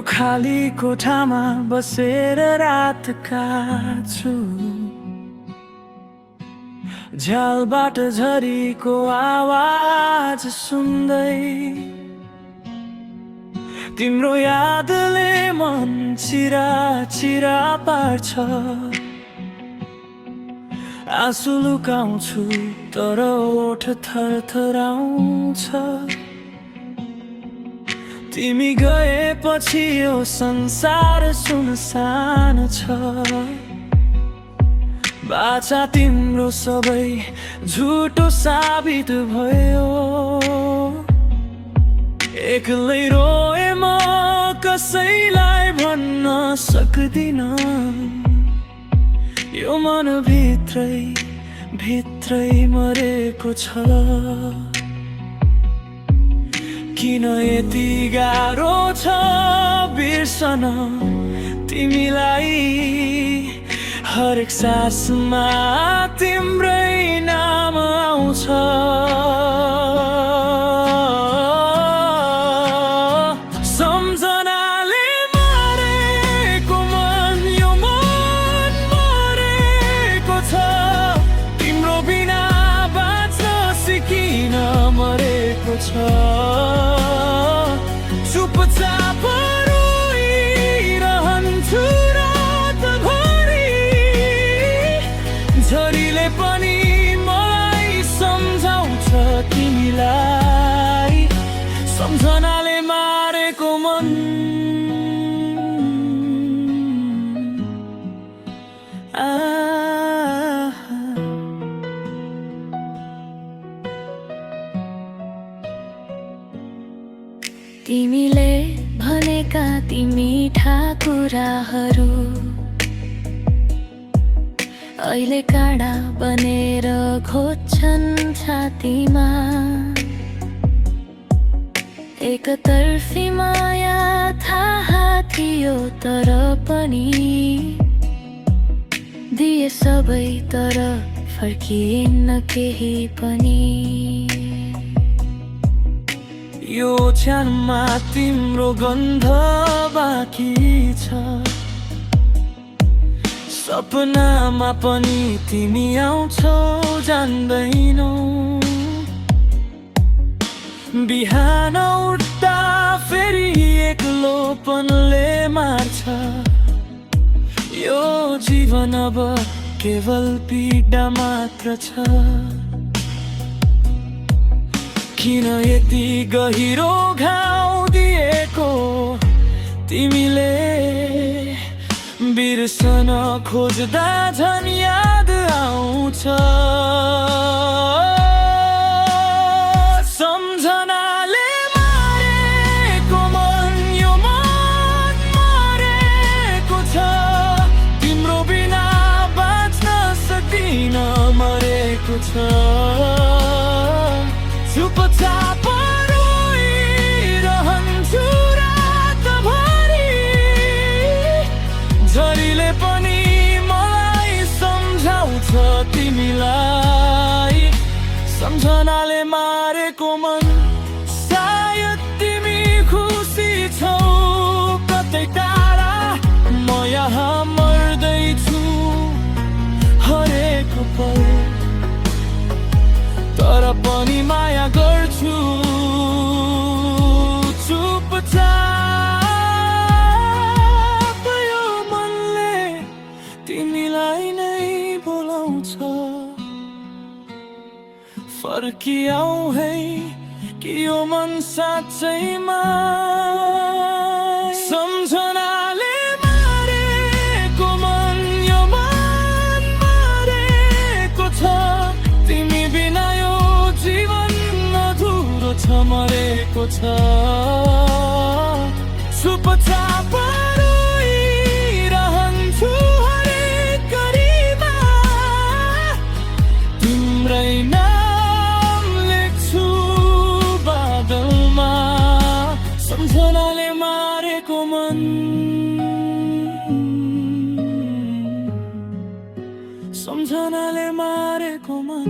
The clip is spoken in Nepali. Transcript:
खाली कोठामा बसेर रात काट्छु झ्यालबाट झरीको आवाज सुन्दै तिम्रो यादले मन चिरा चिरा पार्छ आँसु लुकाउँछु तर ओठ थरथराउँछ तिमी गएपछि यो संसार सुनसान छ बाचा तिम्रो सबै झुटो साबित भयो एक्लै रोए म कसैलाई भन्न सक्दिन यो मन भित्रै भित्रै मरेको छ किन यति गाह्रो छ बिर्सन तिमीलाई हरेक सासमा तिम्रै नाम आउँछ सम्झनाले मरेको मन यो मन मरेको छ तिम्रो बिना बाँच्न सिकिन मरेको छ चुपचाप रोइरहन्छु रातभरि झरीले पनि मलाई सम्झाउँछ तिमीलाई सम्झनाले मारेको मन तिमीले भनेका ती मिठा कुराहरू अहिले काँडा बनेर खोज्छन् छातीमा एकतर्फी माया थाहा थियो तर पनि दिए सबै तर फर्किएन केही पनि यो क्षणमा तिम्रो गन्ध बाँकी छ सपनामा पनि तिमी आउँछौ जान्दैनौ बिहान उठ्दा फेरि एक्लोपनले मार्छ यो जीवन अब केवल पीडा मात्र छ किन यति गहिरो घाउ दिएको तिमीले बिर्सन खोज्दा झन् याद आउँछ सम्झनाले मारेको मन यो मन मरेको छ तिम्रो बिना बाँच्न सक्दिन मरेको छ चुपचाप रोइरहन्छु रातभरि झरीले पनि मलाई सम्झाउँछ तिमीलाई सम्झनाले मारेको मन सायद तिमी खुसी छौ कतै टाढा म यहाँ मर्दैछु हरेक पल तर पनि माया गर्छु चुपचाप यो मनले तिमीलाई नै बोलाउँछ फर्किआऊ है कि यो मन साँच्चैमा सम्झनाले मारेको मन यो मन मरेको छ तिमी बिना यो जीवन अधुरो छ मरेको छ चुपचाप रोइरहन्छु हरेक घडीमा तिम्रै नाम लेख्छु बादलमा सम्झनाले मारेको मन सम्झनाले मारेको मन